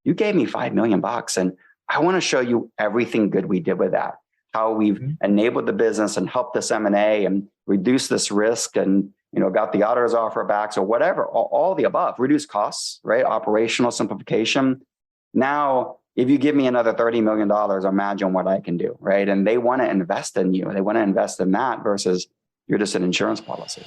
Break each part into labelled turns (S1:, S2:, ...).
S1: you gave me $5 million and I want to show you everything good we did with that, how we've enabled the business and helped this M&A and reduced this risk and, got the auditors off our backs or whatever, all the above, reduce costs, right? Operational simplification. Now, if you give me another $30 million, imagine what I can do, right? And they want to invest in you. They want to invest in that versus you're just an insurance policy.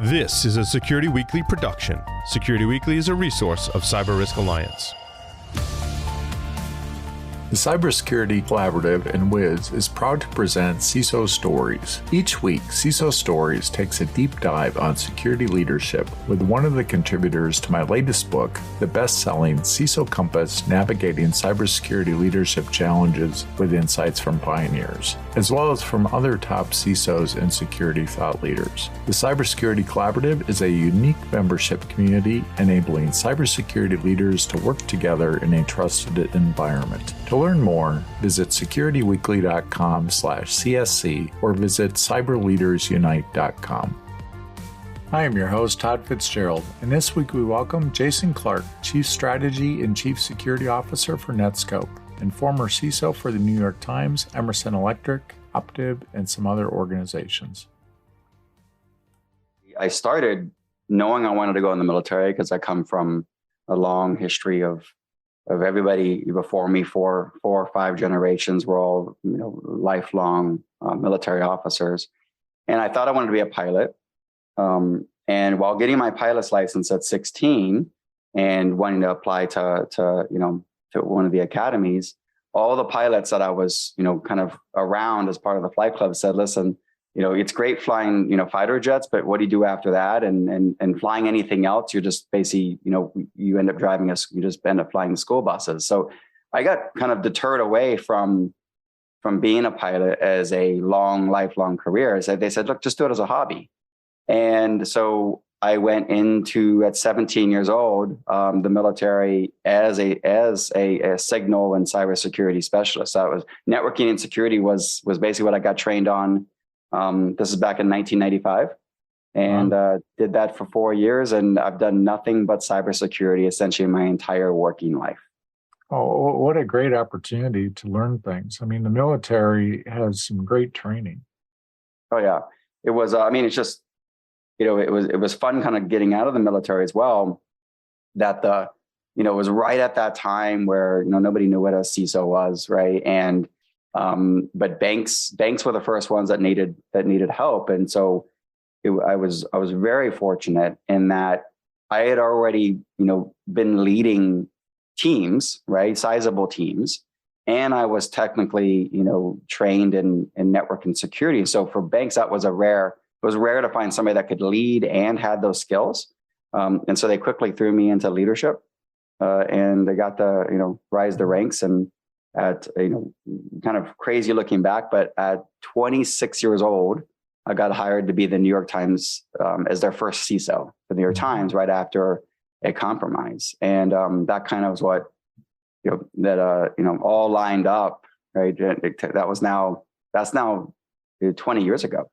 S2: This is a Security Weekly production. Security Weekly is a resource of Cyber Risk Alliance.
S3: The Cybersecurity Collaborative and Wiz is proud to present CISO Stories. Each week, CISO Stories takes a deep dive on security leadership with one of the contributors to my latest book, the best-selling CISO Compass, Navigating Cybersecurity Leadership Challenges with Insights from Pioneers, as well as from other top CISOs and security thought leaders. The Cybersecurity Collaborative is a unique membership community enabling cybersecurity leaders to work together in a trusted environment. To learn more, visit securityweekly.com/CSC or visit cyberleadersunite.com. I am your host, Todd Fitzgerald, and this week we welcome Jason Clark, Chief Strategy and Chief Security Officer for Netskope, and former CISO for the New York Times, Emerson Electric, Optiv, and some other organizations.
S1: I started knowing I wanted to go in the military because I come from a long history of everybody before me, four or five generations were all, lifelong military officers. And I thought I wanted to be a pilot. And while getting my pilot's license at 16 and wanting to apply to one of the academies, all the pilots that I was, kind of around as part of the flight club said, listen, it's great flying, fighter jets, but what do you do after that? And flying anything else, you're just basically, you end up you just end up flying school buses. So I got kind of deterred away from being a pilot as a lifelong career. So they said, look, just do it as a hobby. And so I went into, at 17 years old, the military as a signal and cybersecurity specialist. So it was networking and security was basically what I got trained on. This is back in 1995 and did that for 4 years. And I've done nothing but cybersecurity essentially my entire working life.
S3: Oh, what a great opportunity to learn things. I mean, the military has some great training.
S1: Oh, yeah. It was, it's just, it was fun kind of getting out of the military as well. That it was right at that time where, nobody knew what a CISO was, right? And but banks were the first ones that needed help, and so I was very fortunate in that I had already been leading teams, right, sizable teams, and I was technically trained in network and security. So for banks, that was rare to find somebody that could lead and had those skills, and so they quickly threw me into leadership, and I got to rise the ranks and. At kind of crazy looking back, but at 26 years old, I got hired to be the New York Times as their first CISO for the New York Times right after a compromise, and that kind of was what all lined up, right? That's now 20 years ago.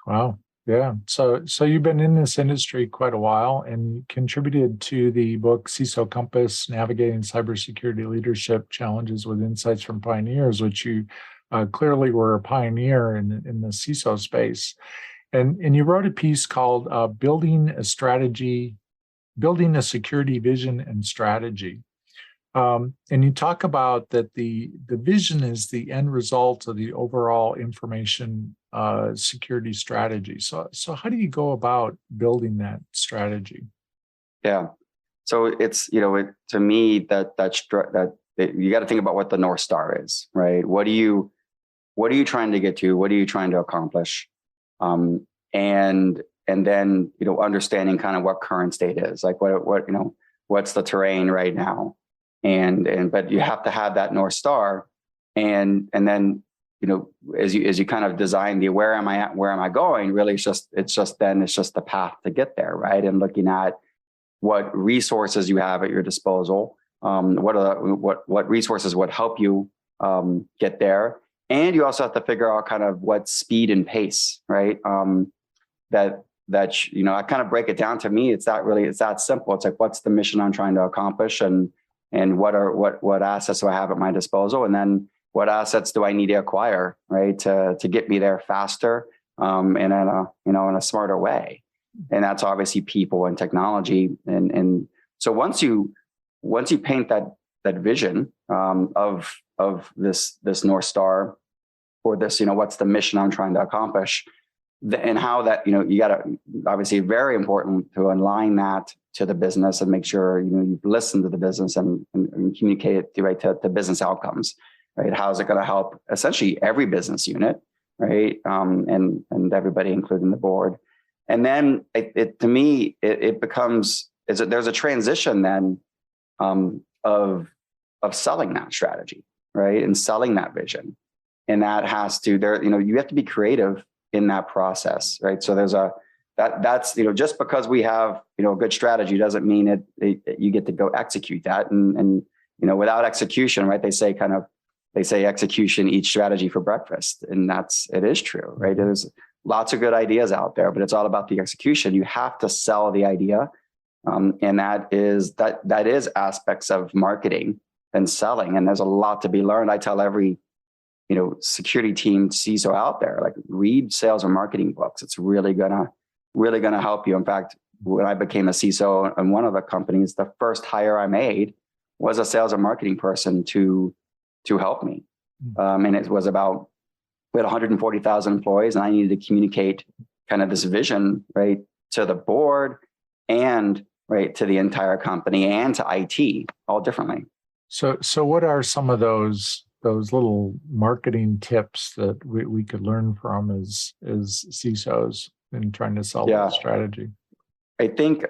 S3: Wow. Yeah. So you've been in this industry quite a while and contributed to the book CISO Compass, Navigating Cybersecurity Leadership Challenges with Insights from Pioneers, which you clearly were a pioneer in the CISO space. And you wrote a piece called Building a Security Vision and Strategy. And you talk about that the vision is the end result of the overall information security strategy. So how do you go about building that strategy?
S1: Yeah. So it's, to me that you got to think about what the North Star is, right? What are you trying to get to? What are you trying to accomplish? And then, understanding kind of what current state is, like what's the terrain right now? But you have to have that North Star, and then as you kind of design the where am I at, where am I going? Really, it's just the path to get there, right? And looking at what resources you have at your disposal, what resources would help you get there, And you also have to figure out kind of what speed and pace, right? I kind of break it down. To me, it's that simple. It's like, what's the mission I'm trying to accomplish, and what assets do I have at my disposal, and then what assets do I need to acquire, right, to get me there faster, and in a smarter way. And that's obviously people and technology. And so once you paint that vision of this North Star, or this, what's the mission I'm trying to accomplish, and how that, you got to, obviously very important to align that to the business and make sure, you've listened to the business and communicate it right to business outcomes, right? How is it going to help essentially every business unit, right? And everybody, including the board. And then to me, it becomes, there's a transition then of selling that strategy, right? And selling that vision. And that has to, you have to be creative in that process, right? So that's just because we have a good strategy doesn't mean you get to go execute that. And without execution, right? They say execution eats strategy for breakfast, and it is true, right? There's lots of good ideas out there, but it's all about the execution. You have to sell the idea, and that is aspects of marketing and selling. And there's a lot to be learned. I tell every security team, CISO out there, like, read sales and marketing books. It's really gonna help you. In fact, when I became a CISO in one of the companies, the first hire I made was a sales and marketing person to help me. And it was about, we had 140,000 employees, and I needed to communicate kind of this vision, right, to the board and right to the entire company and to IT, all differently.
S3: So what are some of those little marketing tips that we could learn from as CISOs in trying to sell that strategy?
S1: I think,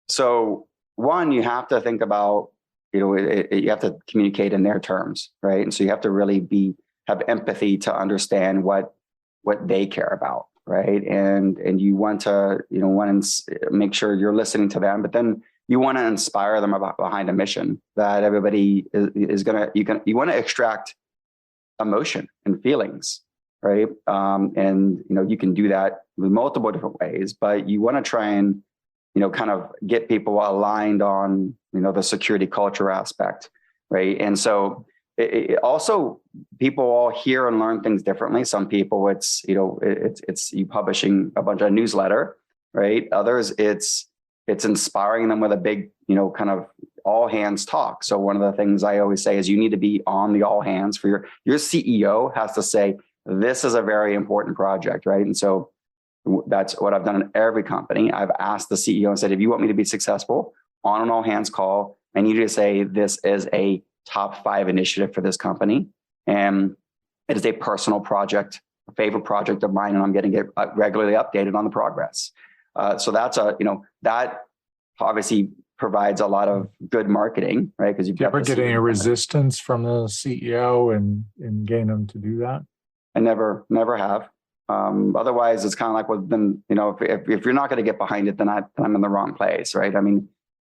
S1: so one, you have to think about, you have to communicate in their terms, right? And so you have to really have empathy to understand what they care about, right? And you want to make sure you're listening to them, but then you want to inspire them behind a mission that everybody is you want to extract emotion and feelings, right? And you can do that with multiple different ways, but you want to try and kind of get people aligned on the security culture aspect, right? And so also, people all hear and learn things differently. Some people, it's you publishing a bunch of newsletter, right? Others, it's inspiring them with a big, kind of all hands talk. So one of the things I always say is you need to be on the all hands for your CEO has to say, this is a very important project, right? And so that's what I've done in every company. I've asked the CEO and said, if you want me to be successful on an all hands call, I need you to say, this is a top 5 initiative for this company. And it is a personal project, a favorite project of mine, and I'm getting it regularly updated on the progress. So that's that obviously provides a lot of good marketing, right? Because you
S3: ever get any resistance from the CEO and getting them to do that?
S1: I never have. Otherwise, it's kind of like, well, then if you're not going to get behind it, then I'm in the wrong place, right? I mean,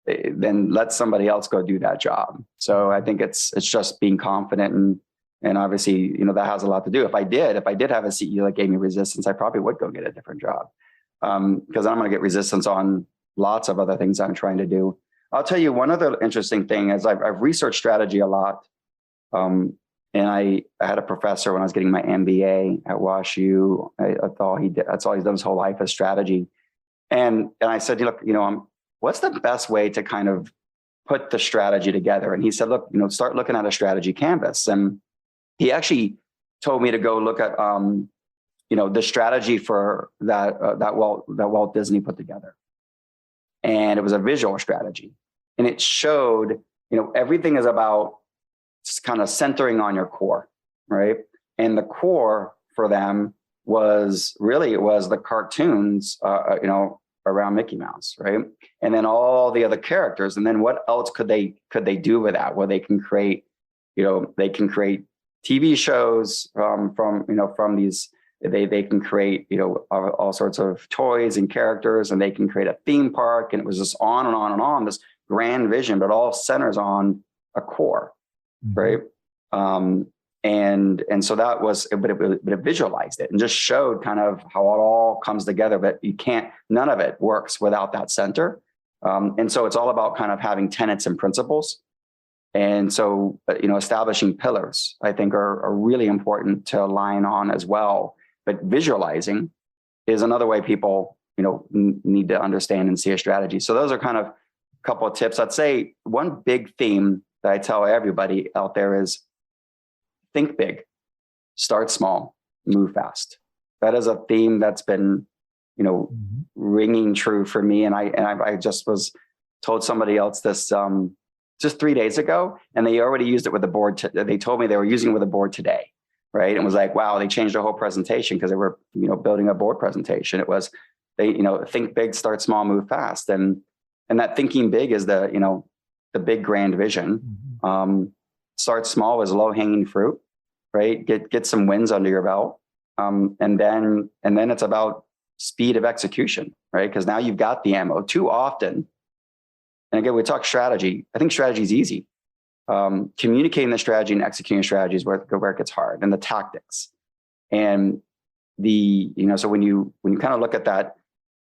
S1: then let somebody else go do that job. So I think it's just being confident, and obviously that has a lot to do. If I did have a CEO that gave me resistance, I probably would go get a different job, because I'm going to get resistance on lots of other things I'm trying to do. I'll tell you one other interesting thing is I've researched strategy a lot, and I had a professor when I was getting my MBA at WashU. I thought that's all he's done his whole life is strategy, and I said, look, what's the best way to kind of put the strategy together? And he said, look, start looking at a strategy canvas. And he actually told me to go look at, the strategy for that Walt Disney put together. And it was a visual strategy. And it showed, everything is about just kind of centering on your core, right? And the core for them was the cartoons, around Mickey Mouse, right? And then all the other characters. And then what else could they do with that? Well, they can create TV shows from these. They can create all sorts of toys and characters, and they can create a theme park. And it was just on and on and on, this grand vision, but all centers on a core, right? And so that was, but it visualized it and just showed kind of how it all comes together. But none of it works without that center. And so it's all about kind of having tenets and principles. And so, establishing pillars, I think, are really important to align on as well. But visualizing is another way people, need to understand and see a strategy. So those are kind of a couple of tips. I'd say one big theme that I tell everybody out there is think big, start small, move fast. That is a theme that's been, ringing true for me. And I just was told somebody else this just 3 days ago, and they already used it with the board. They told me they were using it with the board today, right? And it was like, wow, they changed their whole presentation because they were, building a board presentation. It was, they, think big, start small, move fast. And that thinking big is the big grand vision. Start small is low hanging fruit, right? Get some wins under your belt. And then it's about speed of execution, right? Because now you've got the ammo. Too often, and again, we talk strategy. I think strategy is easy. Communicating the strategy and executing strategy is where it gets hard, and the tactics. And so when you kind of look at that,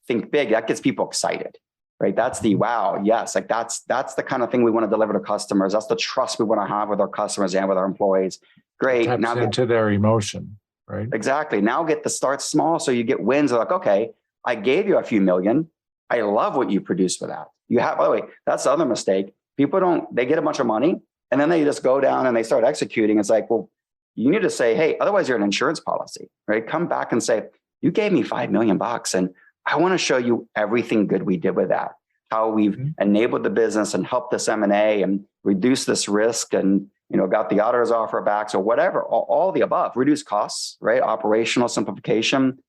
S1: think big, that gets people excited, right? That's the wow, yes, like that's the kind of thing we want to deliver to customers. That's the trust we want to have with our customers and with our employees. Great.
S3: Taps
S1: now
S3: into their emotion, right?
S1: Exactly. Now get the start small so you get wins. They're like, okay, I gave you a few million. I love what you produced for that. By the way, that's the other mistake. People they get a bunch of money and then they just go down and they start executing. It's like, well, you need to say, hey, otherwise you're an insurance policy, right? Come back and say, you gave me $5 million and I want to show you everything good we did with that, how we've enabled the business and helped this M&A and reduced this risk and, got the auditors off our backs or whatever, all the above, reduce costs, right? Operational simplification.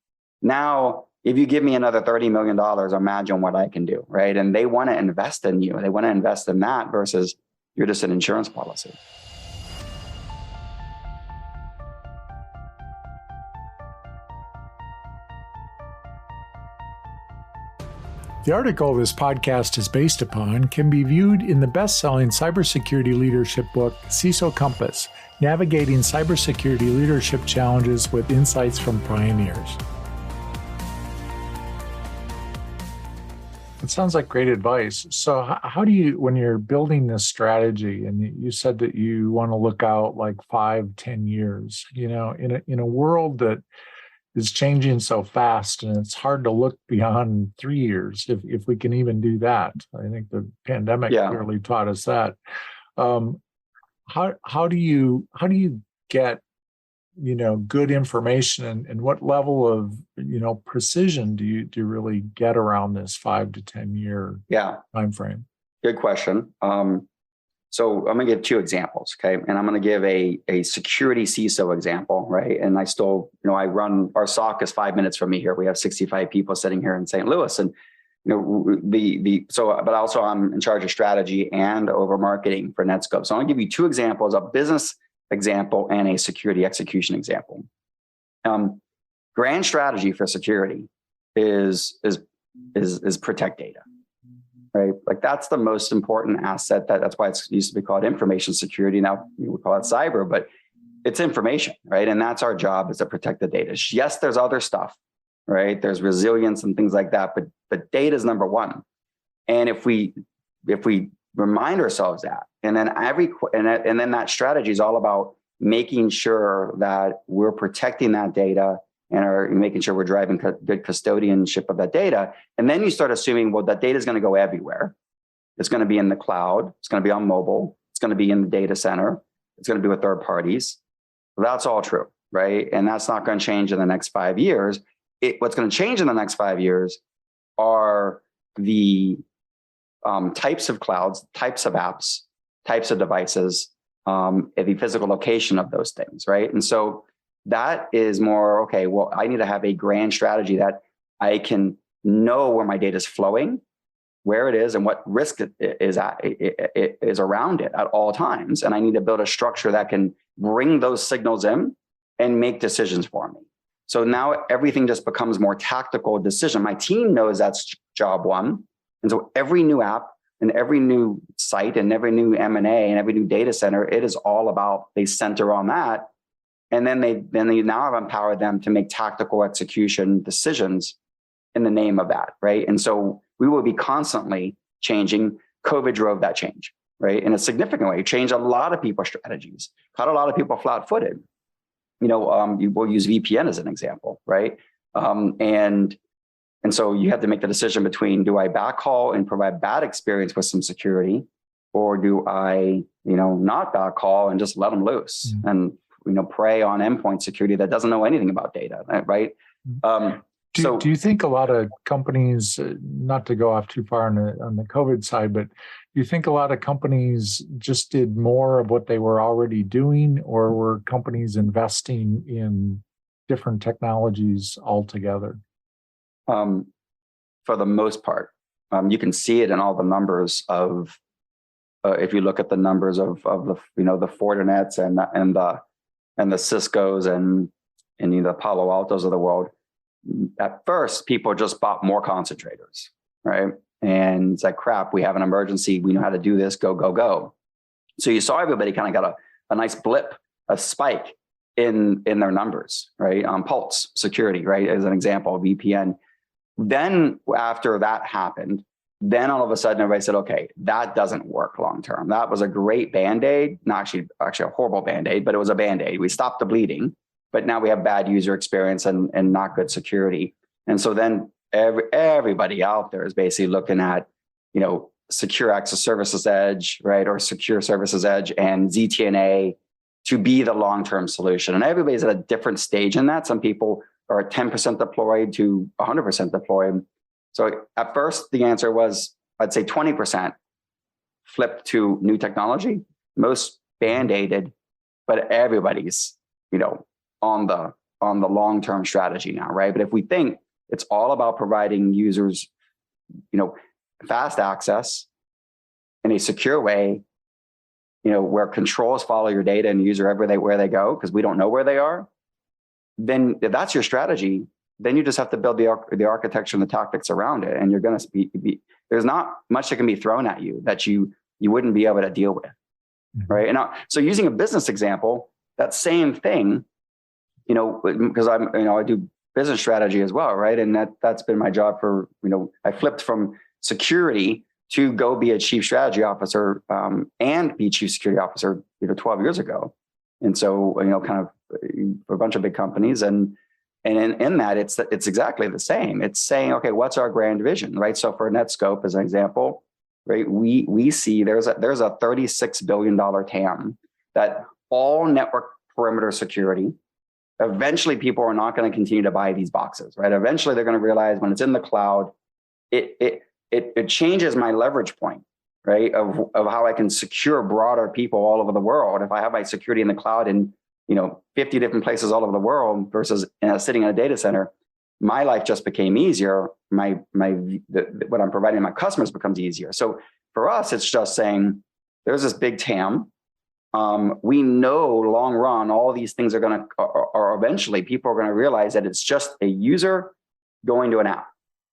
S1: Now, if you give me another $30 million, imagine what I can do, right? And they want to invest in you. They want to invest in that versus you're just an insurance policy.
S3: The article this podcast is based upon can be viewed in the best-selling cybersecurity leadership book, CISO Compass, Navigating Cybersecurity Leadership Challenges with Insights from Pioneers. It sounds like great advice. So how do you, when you're building this strategy, and you said that you want to look out like 5-10 years, in a world that is changing so fast, and it's hard to look beyond 3 years, if we can even do that. I think the pandemic clearly taught us that. How do you get good information, and what level of precision do you really get around this 5 to 10 year time frame?
S1: Good question. So I'm going to give two examples, okay? And I'm going to give a security CISO example, right? And I still, I run, our SOC is 5 minutes from me here. We have 65 people sitting here in St. Louis, and but also I'm in charge of strategy and over marketing for Netscope. So I'm going to give you two examples, a business example and a security execution example. Grand strategy for security is protect data. Right, like that's the most important asset. That's why it used to be called information security. Now we call it cyber, but it's information, right? And that's our job, is to protect the data. Yes, there's other stuff, right? There's resilience and things like that, but data is number one. And if we remind ourselves that, and then and then that strategy is all about making sure that we're protecting that data and are making sure we're driving good custodianship of that data. And then you start assuming, well, that data is going to go everywhere. It's going to be in the cloud. It's going to be on mobile. It's going to be in the data center. It's going to be with third parties. Well, that's all true, right? And that's not going to change in the next 5 years. What's going to change in the next 5 years are the types of clouds, types of apps, types of devices, the physical location of those things, right? And so that is more, okay, well, I need to have a grand strategy that I can know where my data is flowing, where it is, and what risk it is around it at all times. And I need to build a structure that can bring those signals in and make decisions for me. So now everything just becomes more tactical decision. My team knows that's job one. And so every new app and every new site and every new M&A and every new data center, it is all about, they center on that. And then they now have empowered them to make tactical execution decisions in the name of that, right? And so we will be constantly changing. COVID drove that change, right? In a significant way. It changed a lot of people's strategies, caught a lot of people flat-footed. We'll use VPN as an example, right? And so you have to make the decision between, do I backhaul and provide bad experience with some security, or do I, not backhaul and just let them loose and, prey on endpoint security that doesn't know anything about data, right?
S3: Do you think a lot of companies, not to go off too far on the COVID side, but do you think a lot of companies just did more of what they were already doing, or were companies investing in different technologies altogether?
S1: For the most part, you can see it in all the numbers of, if you look at the numbers of the, the Fortinets and the Ciscos and the Palo Altos of the world. At first, people just bought more concentrators, right? And it's like, crap, we have an emergency. We know how to do this. Go, go, go. So you saw everybody kind of got a nice blip, a spike in their numbers, right? Pulse security, right? As an example, VPN. Then after that happened, then all of a sudden everybody said, okay, that doesn't work long-term. That was a great Band-Aid, not actually a horrible Band-Aid, but it was a Band-Aid. We stopped the bleeding. But now we have bad user experience and not good security. And so then everybody out there is basically looking at, secure access services edge, right? Or secure services edge and ZTNA to be the long-term solution. And everybody's at a different stage in that. Some people are 10% deployed to 100% deployed. So at first the answer was, I'd say 20% flipped to new technology, most Band-Aided, but everybody's, on the long-term strategy now, right? But if we think it's all about providing users, fast access in a secure way, where controls follow your data and user where they go, because we don't know where they are, then if that's your strategy, then you just have to build the architecture and the tactics around it. And you're going to be there's not much that can be thrown at you that you wouldn't be able to deal with, right? And so using a business example, that same thing, because I do business strategy as well, right? And that's been my job for, I flipped from security to go be a chief strategy officer and be chief security officer, 12 years ago. And so, kind of for a bunch of big companies, and in that, it's exactly the same. It's saying, okay, what's our grand vision, right? So for Netscope, as an example, right, we see there's a $36 billion TAM that all network perimeter security. Eventually, people are not going to continue to buy these boxes, right? Eventually, they're going to realize when it's in the cloud, it changes my leverage point, right? Of how I can secure broader people all over the world. If I have my security in the cloud in 50 different places all over the world versus sitting in a data center, my life just became easier. What I'm providing my customers becomes easier. So for us, it's just saying there's this big TAM. We know long run, all these things are eventually people are going to realize that it's just a user going to an app.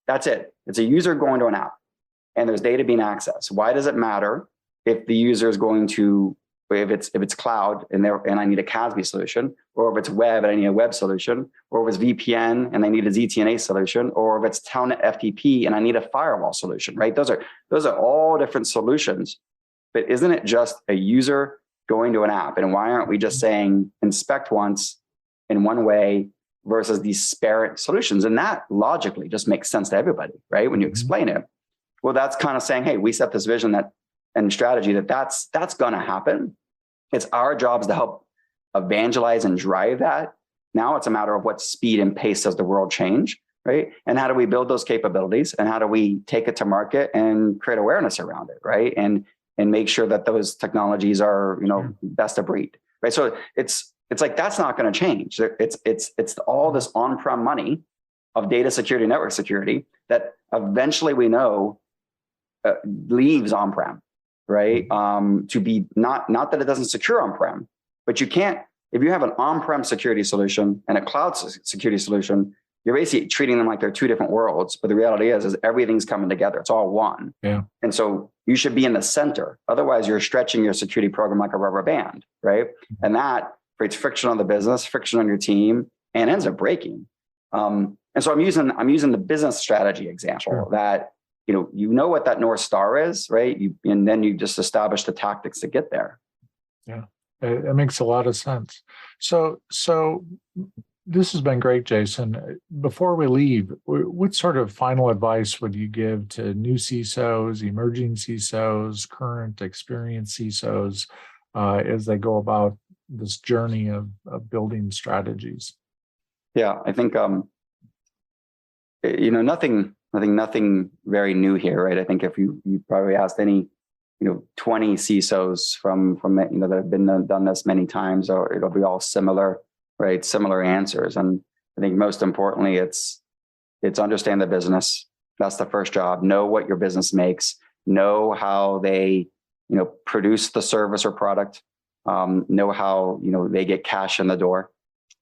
S1: That's it. It's a user going to an app and there's data being accessed. Why does it matter if the user is going to, if it's cloud and I need a CASB solution, or if it's web and I need a web solution, or if it's VPN and I need a ZTNA solution, or if it's Telnet FTP and I need a firewall solution, right? Those are all different solutions, but isn't it just a user going to an app? And why aren't we just saying inspect once in one way versus these disparate solutions? And that logically just makes sense to everybody, right? When you explain it. Well, that's kind of saying, hey, we set this vision and strategy that's going to happen. It's our jobs to help evangelize and drive that. Now it's a matter of what speed and pace does the world change, right? And how do we build those capabilities? And how do we take it to market and create awareness around it, right? And make sure that those technologies are, best of breed, right? So it's like, that's not going to change. It's all this on-prem money of data security, network security that eventually we know leaves on-prem, right? To be not that it doesn't secure on-prem, but you can't, if you have an on-prem security solution and a cloud security solution, you're basically treating them like they're two different worlds. But the reality is everything's coming together. It's all one. Yeah. And so you should be in the center. Otherwise, you're stretching your security program like a rubber band, right? And that, creates friction on the business, friction on your team, and ends up breaking. And so I'm using the business strategy example that, you know what that North Star is, right? And then you just establish the tactics to get there.
S3: Yeah, it makes a lot of sense. So this has been great, Jason. Before we leave, what sort of final advice would you give to new CISOs, emerging CISOs, current experienced CISOs as they go about this journey of building strategies?
S1: Yeah, I think nothing very new here, right? I think if you probably asked any 20 CISOs from that have done this many times, or it'll be all similar, right? Similar answers. And I think most importantly, it's understand the business. That's the first job. Know what your business makes. Know how they produce the service or product. Know how they get cash in the door,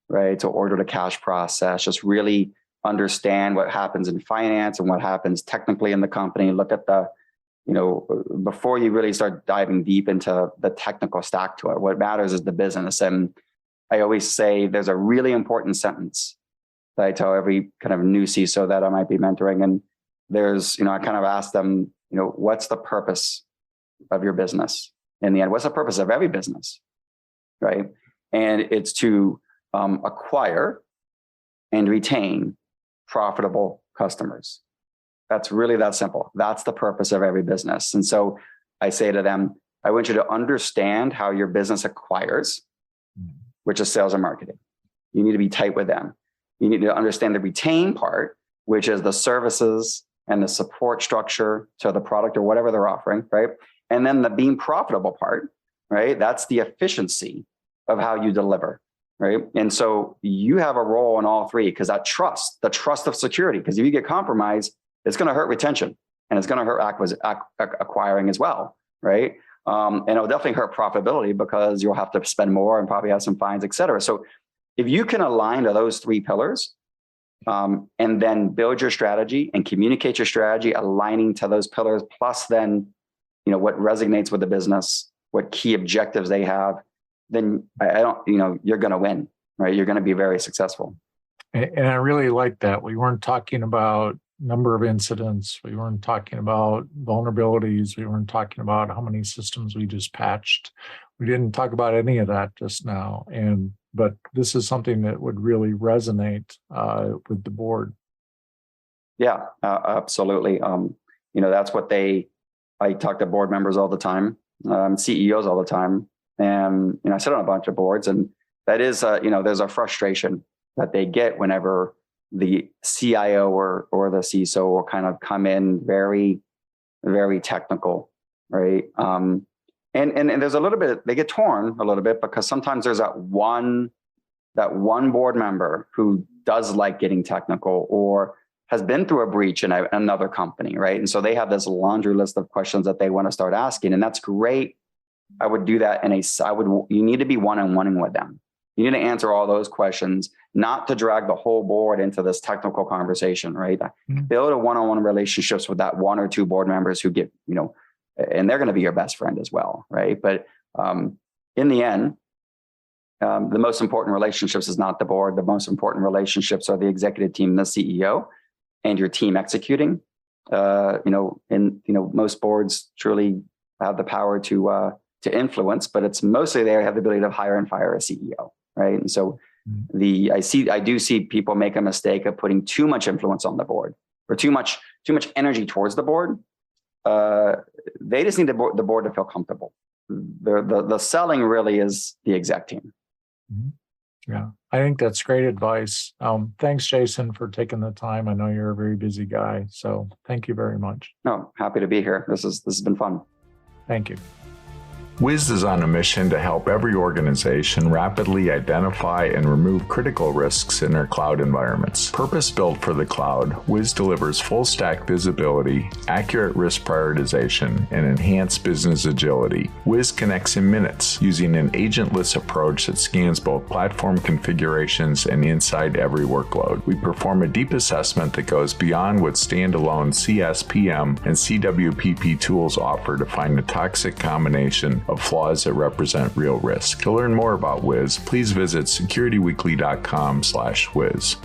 S1: right? So order to cash process. Just really understand what happens in finance and what happens technically in the company. Look at the before you really start diving deep into the technical stack to it. What matters is the business. And I always say there's a really important sentence that I tell every kind of new CISO that I might be mentoring. And there's, I kind of ask them, what's the purpose of your business? In the end, what's the purpose of every business, right? And it's to acquire and retain profitable customers. That's really that simple. That's the purpose of every business. And so I say to them, I want you to understand how your business acquires, which is sales and marketing. You need to be tight with them. You need to understand the retain part, which is the services and the support structure to the product or whatever they're offering, right? And then the being profitable part, right? That's the efficiency of how you deliver, right? And so you have a role in all three, because the trust of security, because if you get compromised, it's going to hurt retention and it's going to hurt acquiring as well, right? And it'll definitely hurt profitability because you'll have to spend more and probably have some fines, et cetera. So if you can align to those three pillars and then build your strategy and communicate your strategy, aligning to those pillars, plus then, what resonates with the business, what key objectives they have, then you're going to win, right? You're going to be very successful.
S3: And I really like that. We weren't talking about number of incidents. We weren't talking about vulnerabilities. We weren't talking about how many systems we just patched. We didn't talk about any of that just now. But this is something that would really resonate with the board.
S1: Yeah, absolutely. That's what I talk to board members all the time, CEOs all the time. And, I sit on a bunch of boards, and that is, there's a frustration that they get whenever the CIO or the CISO will kind of come in very, very technical, right? And there's a little bit, they get torn a little bit because sometimes there's that one board member who does like getting technical or has been through a breach in another company, right? And so they have this laundry list of questions that they want to start asking, and that's great. I would do that you need to be one-on-one with them. You need to answer all those questions, not to drag the whole board into this technical conversation, right? Mm-hmm. Build a one-on-one relationships with that one or two board members who get, and they're going to be your best friend as well, right? But in the end, the most important relationships is not the board. The most important relationships are the executive team, the CEO, and your team executing. Most boards truly have the power to influence, but it's mostly they have the ability to hire and fire a CEO, right? And so I do see people make a mistake of putting too much influence on the board or too much energy towards the board. They just need the board to feel comfortable. The selling really is the exec team.
S3: Mm-hmm. Yeah, I think that's great advice. Thanks, Jason, for taking the time. I know you're a very busy guy, so thank you very much.
S1: No, happy to be here. This has been fun.
S3: Thank you.
S4: Wiz is on a mission to help every organization rapidly identify and remove critical risks in their cloud environments. Purpose-built for the cloud, Wiz delivers full-stack visibility, accurate risk prioritization, and enhanced business agility. Wiz connects in minutes using an agentless approach that scans both platform configurations and inside every workload. We perform a deep assessment that goes beyond what standalone CSPM and CWPP tools offer to find the toxic combination of flaws that represent real risk. To learn more about Wiz, please visit securityweekly.com/Wiz.